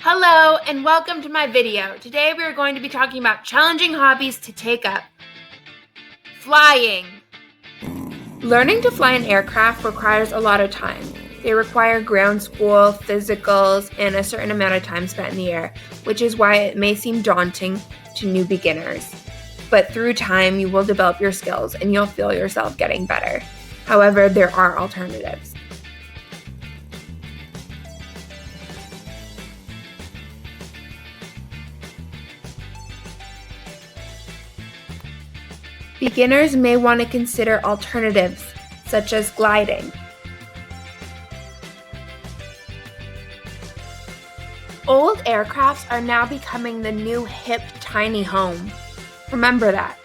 Hello and welcome to my video. Today we are going to be talking about challenging hobbies to take up. Flying. Learning to fly an aircraft requires a lot of time. They require ground school, physicals, and a certain amount of time spent in the air, which is why it may seem daunting to new beginners. But through time, you will develop your skills and you'll feel yourself getting better. However, there are alternatives. Beginners may want to consider alternatives, such as gliding. Old aircrafts are now becoming the new hip tiny home. Remember that.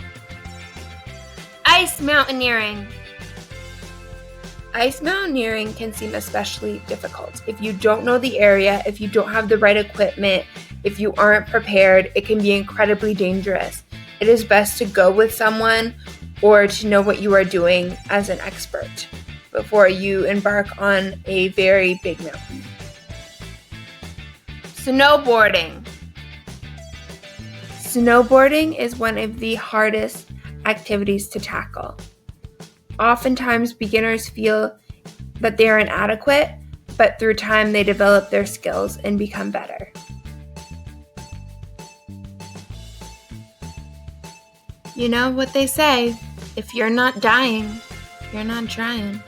Ice mountaineering. Ice mountaineering can seem especially difficult. If you don't know the area, if you don't have the right equipment, if you aren't prepared, it can be incredibly dangerous. It is best to go with someone or to know what you are doing as an expert before you embark on a very big mountain. Snowboarding. Snowboarding is one of the hardest activities to tackle. Oftentimes, beginners feel that they are inadequate, but through time they develop their skills and become better. You know what they say, if you're not dying, you're not trying.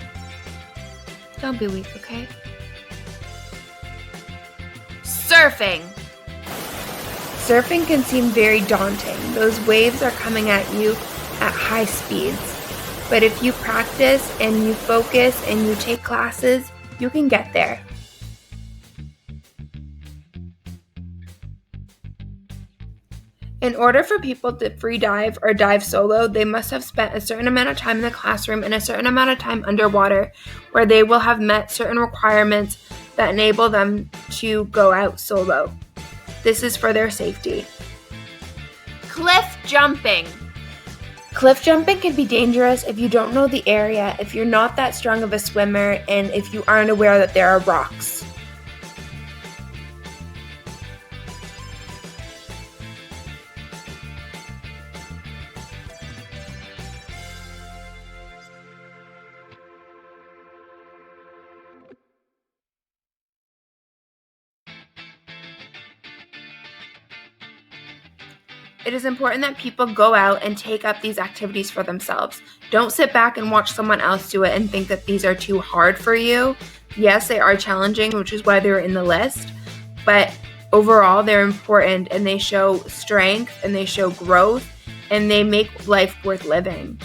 Don't be weak, okay? Surfing. Surfing can seem very daunting. Those waves are coming at you at high speeds. But if you practice and you focus and you take classes, you can get there. In order for people to free dive or dive solo, they must have spent a certain amount of time in the classroom and a certain amount of time underwater, where they will have met certain requirements that enable them to go out solo. This is for their safety. Cliff jumping. Cliff jumping can be dangerous if you don't know the area, if you're not that strong of a swimmer, and if you aren't aware that there are rocks. It is important that people go out and take up these activities for themselves. Don't sit back and watch someone else do it and think that these are too hard for you. Yes, they are challenging, which is why they're in the list, but overall they're important and they show strength and they show growth and they make life worth living.